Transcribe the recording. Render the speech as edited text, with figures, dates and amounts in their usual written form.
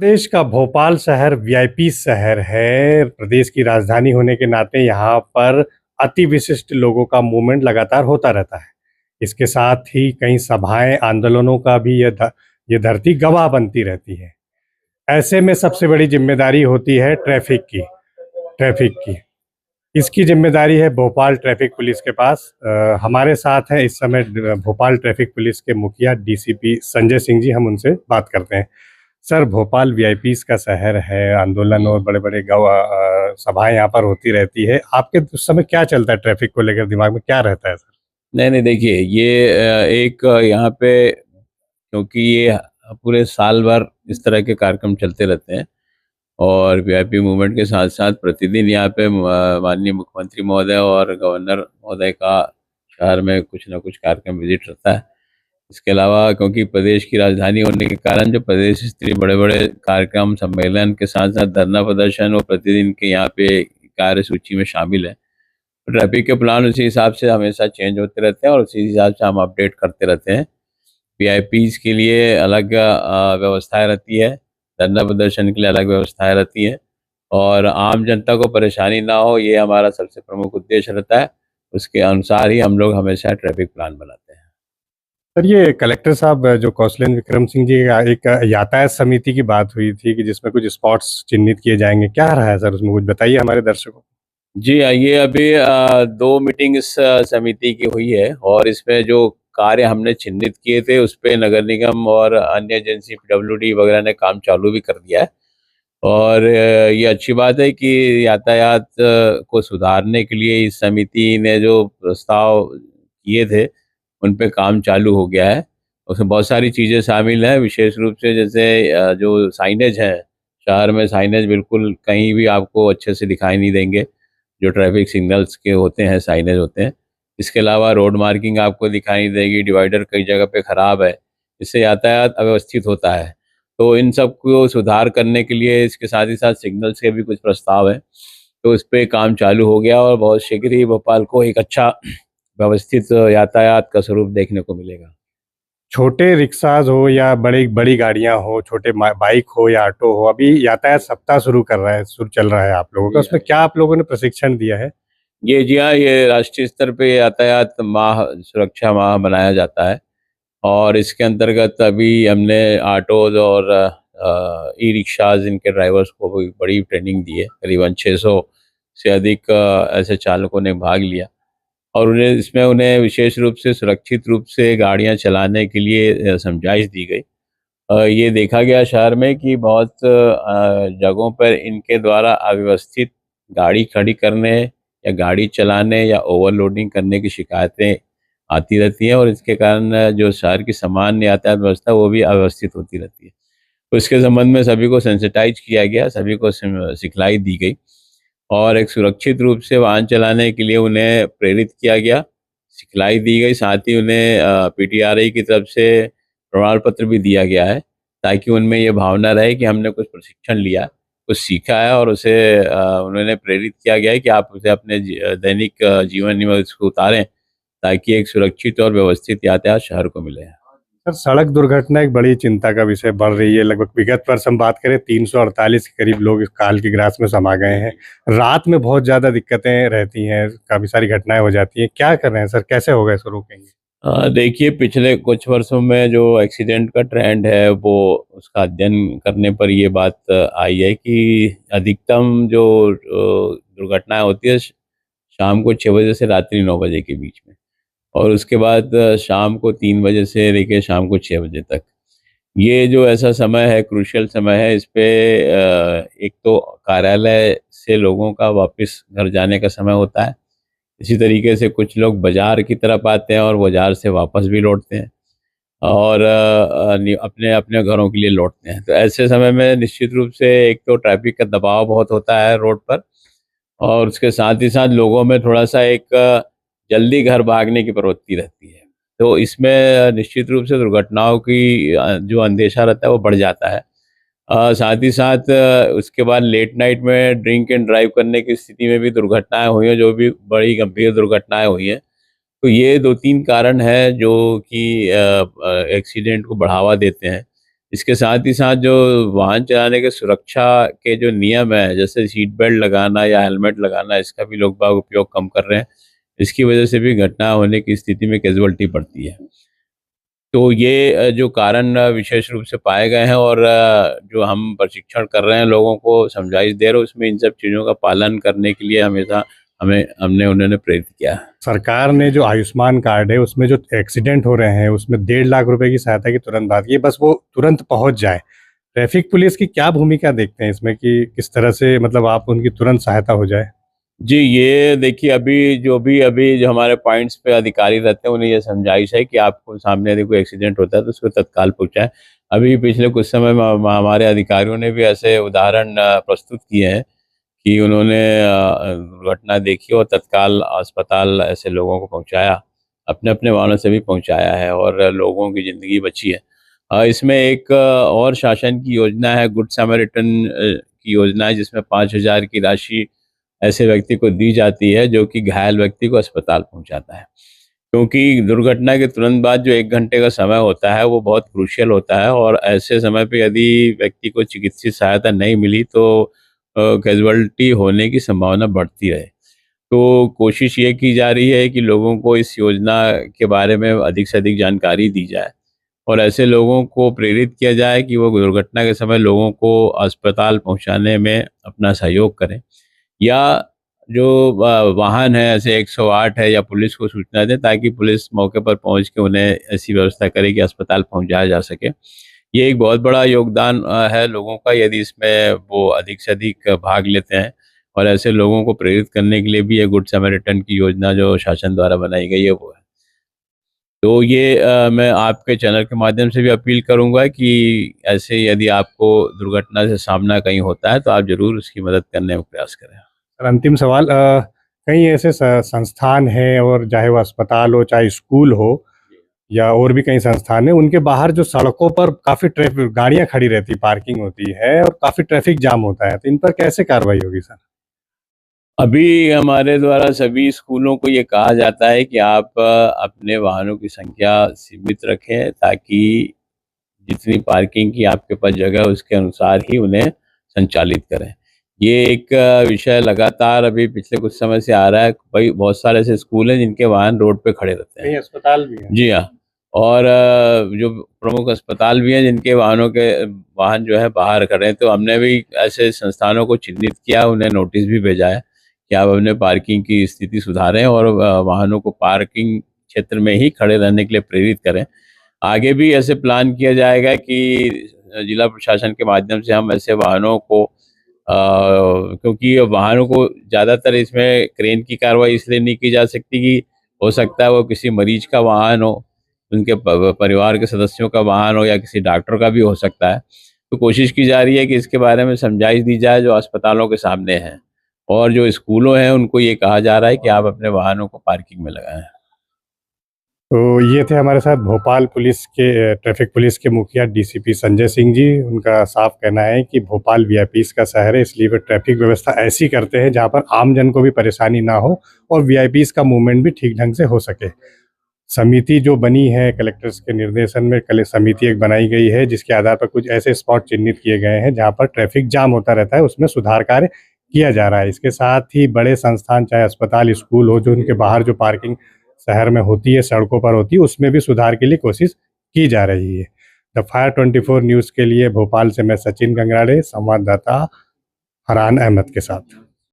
प्रदेश का भोपाल शहर वीआईपी शहर है। प्रदेश की राजधानी होने के नाते यहाँ पर अति विशिष्ट लोगों का मूवमेंट लगातार होता रहता है। इसके साथ ही कई सभाएं, आंदोलनों का भी ये धरती गवाह बनती रहती है। ऐसे में सबसे बड़ी जिम्मेदारी होती है ट्रैफिक की। इसकी जिम्मेदारी है भोपाल ट्रैफिक पुलिस के पास। हमारे साथ हैं इस समय भोपाल ट्रैफिक पुलिस के मुखिया डीसीपी संजय सिंह जी। हम उनसे बात करते हैं। सर, भोपाल वीआईपीज का शहर है, आंदोलन और बड़े बड़े सभाएं यहाँ पर होती रहती है। आपके उस समय क्या चलता है, ट्रैफिक को लेकर दिमाग में क्या रहता है सर? नहीं नहीं, देखिए ये एक यहाँ पे क्योंकि ये पूरे साल भर इस तरह के कार्यक्रम चलते रहते हैं और वीआईपी मूवमेंट के साथ साथ प्रतिदिन यहाँ पे माननीय मुख्यमंत्री महोदय और गवर्नर महोदय का शहर में कुछ ना कुछ कार्यक्रम विजिट रहता है। इसके अलावा क्योंकि प्रदेश की राजधानी होने के कारण जो प्रदेश स्तरीय बड़े बड़े कार्यक्रम सम्मेलन के साथ साथ धरना प्रदर्शन और प्रतिदिन के यहाँ पे कार्यसूची में शामिल है। ट्रैफिक के प्लान उसी हिसाब से हमेशा चेंज होते रहते हैं और उसी हिसाब से हम अपडेट करते रहते हैं। वीआईपीज़ के लिए अलग व्यवस्थाएं रहती है, धरना प्रदर्शन के लिए अलग व्यवस्थाएं रहती हैं और आम जनता को परेशानी ना हो, ये हमारा सबसे प्रमुख उद्देश्य रहता है। उसके अनुसार ही हम लोग हमेशा ट्रैफिक प्लान बनाते हैं। सर, ये कलेक्टर साहब जो कौशलेंद्र विक्रम सिंह जी का एक यातायात समिति की बात हुई थी कि जिसमें कुछ स्पॉट्स चिन्हित किए जाएंगे, क्या रहा है सर उसमें? कुछ बताइए हमारे दर्शकों को। जी ये अभी 2 मीटिंग इस समिति की हुई है और इसमें जो कार्य हमने चिन्हित किए थे उस पे नगर निगम और अन्य एजेंसी पीडब्ल्यूडी वगैरह ने काम चालू भी कर दिया है। और ये अच्छी बात है कि यातायात को सुधारने के लिए इस समिति ने जो प्रस्ताव किए थे उन पे काम चालू हो गया है। उसमें बहुत सारी चीज़ें शामिल हैं, विशेष रूप से जैसे जो साइनेज है, शहर में साइनेज बिल्कुल कहीं भी आपको अच्छे से दिखाई नहीं देंगे, जो ट्रैफिक सिग्नल्स के होते हैं, साइनेज होते हैं। इसके अलावा रोड मार्किंग आपको दिखाई नहीं देगी, डिवाइडर कई जगह पे ख़राब है, इससे यातायात अव्यवस्थित होता है। तो इन सब को सुधार करने के लिए इसके साथ ही साथ सिग्नल्स के भी कुछ प्रस्ताव हैं। तो इस पे काम चालू हो गया और बहुत शीघ्र ही भोपाल को एक अच्छा व्यवस्थित यातायात का स्वरूप देखने को मिलेगा। छोटे रिक्शाज हो या बड़ी बड़ी गाड़ियां हो, छोटे बाइक हो या ऑटो हो, अभी यातायात सप्ताह शुरू चल रहा है आप लोगों का। जी हाँ। उसमें क्या आप लोगों ने प्रशिक्षण दिया है? ये जी हाँ, ये राष्ट्रीय स्तर पे यातायात माह, सुरक्षा माह मनाया जाता है और इसके अंतर्गत अभी हमने ऑटोज़ और ई रिक्शाज़ इनके ड्राइवर्स को भी बड़ी ट्रेनिंग दी है। करीबन 600 से अधिक ऐसे चालकों ने भाग लिया और उन्हें विशेष रूप से सुरक्षित रूप से गाड़ियाँ चलाने के लिए समझाइश दी गई। ये देखा गया शहर में कि बहुत जगहों पर इनके द्वारा अव्यवस्थित गाड़ी खड़ी करने या गाड़ी चलाने या ओवरलोडिंग करने की शिकायतें आती रहती हैं और इसके कारण जो शहर की सामान्य यातायात व्यवस्था है वो भी अव्यवस्थित होती रहती है। तो इसके संबंध में सभी को सेंसिटाइज किया गया, सभी को सिखलाई दी गई और एक सुरक्षित रूप से वाहन चलाने के लिए उन्हें प्रेरित किया गया, सिखलाई दी गई। साथ ही उन्हें पीटीआरआई की तरफ से प्रमाण पत्र भी दिया गया है ताकि उनमें ये भावना रहे कि हमने कुछ प्रशिक्षण लिया, कुछ सीखा है और उसे उन्होंने प्रेरित किया गया है कि आप उसे अपने दैनिक जीवन में उसको उतारें ताकि एक सुरक्षित और व्यवस्थित यातायात शहर को मिले। सर, सड़क दुर्घटना एक बड़ी चिंता का विषय बढ़ रही है। लगभग विगत वर्ष हम बात करें 348 के करीब लोग इस काल की ग्रास में समा गए हैं। रात में बहुत ज़्यादा दिक्कतें रहती हैं, काफ़ी सारी घटनाएं हो जाती हैं। क्या कर रहे हैं सर, कैसे होगा इसको रोकेंगे? देखिए पिछले कुछ वर्षों में जो एक्सीडेंट का ट्रेंड है वो उसका अध्ययन करने पर ये बात आई है कि अधिकतम जो दुर्घटनाएं होती है शाम को 6 बजे से रात्रि 9 बजे के बीच में और उसके बाद शाम को 3 बजे से लेकर शाम को 6 बजे तक। ये जो ऐसा समय है, क्रूशियल समय है, इस पे एक तो कार्यालय से लोगों का वापस घर जाने का समय होता है। इसी तरीके से कुछ लोग बाज़ार की तरफ आते हैं और बाज़ार से वापस भी लौटते हैं और अपने अपने घरों के लिए लौटते हैं। तो ऐसे समय में निश्चित रूप से एक तो ट्रैफ़िक का दबाव बहुत होता है रोड पर और उसके साथ ही साथ लोगों में थोड़ा-सा एक जल्दी घर भागने की प्रवृत्ति रहती है। तो इसमें निश्चित रूप से दुर्घटनाओं की जो अंदेशा रहता है वो बढ़ जाता है। साथ ही साथ उसके बाद लेट नाइट में ड्रिंक एंड ड्राइव करने की स्थिति में भी दुर्घटनाएँ हुई हैं, जो भी बड़ी गंभीर दुर्घटनाएँ हुई हैं। तो ये 2-3 कारण हैं जो कि एक्सीडेंट को बढ़ावा देते हैं। इसके साथ ही साथ जो वाहन चलाने के सुरक्षा के जो नियम है, जैसे सीट बेल्ट लगाना या हेलमेट लगाना, इसका भी लोग बाग उपयोग कम कर रहे हैं। इसकी वजह से भी घटना होने की स्थिति में कैजुअल्टी बढ़ती है। तो ये जो कारण विशेष रूप से पाए गए हैं, और जो हम प्रशिक्षण कर रहे हैं, लोगों को समझाइश दे रहे हैं, उसमें इन सब चीज़ों का पालन करने के लिए हमेशा हमने उन्होंने प्रेरित किया है। सरकार ने जो आयुष्मान कार्ड है उसमें जो एक्सीडेंट हो रहे हैं उसमें 1.5 लाख रुपए की सहायता की तुरंत बात की, बस वो तुरंत पहुंच जाए। ट्रैफिक पुलिस की क्या भूमिका देखते हैं इसमें कि किस तरह से मतलब आप उनकी तुरंत सहायता हो जाए? जी, ये देखिए, अभी जो हमारे पॉइंट्स पे अधिकारी रहते हैं, उन्हें ये समझाइश है कि आपको सामने यदि कोई एक्सीडेंट होता है तो उसको तत्काल पहुँचाएँ। अभी पिछले कुछ समय में हमारे अधिकारियों ने भी ऐसे उदाहरण प्रस्तुत किए हैं कि उन्होंने दुर्घटना देखी और तत्काल अस्पताल ऐसे लोगों को पहुँचाया, अपने-अपने वाहनों से भी पहुँचाया है, और लोगों की ज़िंदगी बची है। इसमें एक और शासन की योजना है, गुड समैरिटन की योजना है, जिसमें 5,000 की राशि ऐसे व्यक्ति को दी जाती है जो कि घायल व्यक्ति को अस्पताल पहुंचाता है। क्योंकि दुर्घटना के तुरंत बाद जो 1 घंटे का समय होता है वो बहुत क्रूशियल होता है, और ऐसे समय पे यदि व्यक्ति को चिकित्सीय सहायता नहीं मिली तो कैजुअल्टी होने की संभावना बढ़ती है। तो कोशिश ये की जा रही है कि लोगों को इस योजना के बारे में अधिक से अधिक जानकारी दी जाए, और ऐसे लोगों को प्रेरित किया जाए कि वो दुर्घटना के समय लोगों को अस्पताल पहुंचाने में अपना सहयोग करें। या जो वाहन है, ऐसे 108 है, या पुलिस को सूचना दें, ताकि पुलिस मौके पर पहुंच के उन्हें ऐसी व्यवस्था करे कि अस्पताल पहुंचाया जा सके। ये एक बहुत बड़ा योगदान है लोगों का, यदि इसमें वो अधिक से अधिक भाग लेते हैं, और ऐसे लोगों को प्रेरित करने के लिए भी ये गुड समैरिटन की योजना जो शासन द्वारा बनाई गई है वो है। तो ये मैं आपके चैनल के माध्यम से भी अपील करूँगा कि ऐसे यदि आपको दुर्घटना से सामना कहीं होता है तो आप ज़रूर उसकी मदद करने का प्रयास करें। सर, अंतिम सवाल, कई ऐसे संस्थान हैं और चाहे वो अस्पताल हो चाहे स्कूल हो या और भी कई संस्थान हैं, उनके बाहर जो सड़कों पर काफ़ी ट्रैफिक गाड़ियाँ खड़ी रहती, पार्किंग होती है और काफ़ी ट्रैफिक जाम होता है, तो इन पर कैसे कार्रवाई होगी सर? अभी हमारे द्वारा सभी स्कूलों को ये कहा जाता है कि आप अपने वाहनों की संख्या सीमित रखें, ताकि जितनी पार्किंग की आपके पास जगह है उसके अनुसार ही उन्हें संचालित करें। ये एक विषय लगातार अभी पिछले कुछ समय से आ रहा है। भाई, बहुत सारे ऐसे स्कूल हैं जिनके वाहन रोड पे खड़े रहते हैं। कई अस्पताल भी हैं। जी हाँ। और जो प्रमुख अस्पताल भी हैं जिनके वाहन जो है बाहर खड़े हैं, तो हमने भी ऐसे संस्थानों को चिन्हित किया, उन्हें नोटिस भी भेजा है कि आप अपने पार्किंग की स्थिति सुधारें और वाहनों को पार्किंग क्षेत्र में ही खड़े रहने के लिए प्रेरित करें। आगे भी ऐसे प्लान किया जाएगा कि जिला प्रशासन के माध्यम से हम ऐसे वाहनों को क्योंकि वाहनों को ज़्यादातर इसमें क्रेन की कार्रवाई इसलिए नहीं की जा सकती कि हो सकता है वो किसी मरीज का वाहन हो, उनके परिवार के सदस्यों का वाहन हो, या किसी डॉक्टर का भी हो सकता है। तो कोशिश की जा रही है कि इसके बारे में समझाइश दी जाए जो अस्पतालों के सामने है, और जो स्कूलों हैं उनको ये कहा जा रहा है कि आप अपने वाहनों को पार्किंग में लगाएं। तो ये थे हमारे साथ भोपाल पुलिस के ट्रैफिक पुलिस के मुखिया डीसीपी संजय सिंह जी। उनका साफ कहना है कि भोपाल वीआईपीज का शहर है, इसलिए वे ट्रैफिक व्यवस्था ऐसी करते हैं जहां पर आम जन को भी परेशानी ना हो और वीआईपीज का मूवमेंट भी ठीक ढंग से हो सके। समिति जो बनी है कलेक्टर्स के निर्देशन में, कल समिति एक बनाई गई है जिसके आधार पर कुछ ऐसे स्पॉट चिन्हित किए गए हैं जहाँ पर ट्रैफिक जाम होता रहता है, उसमें सुधार कार्य किया जा रहा है। इसके साथ ही बड़े संस्थान चाहे अस्पताल स्कूल हो, जो उनके बाहर जो पार्किंग शहर में होती है, सड़कों पर होती है, उसमें भी सुधार के लिए कोशिश की जा रही है। द फायर 24 न्यूज़ के लिए भोपाल से मैं सचिन गंगराड़े, संवाददाता फरहान अहमद के साथ।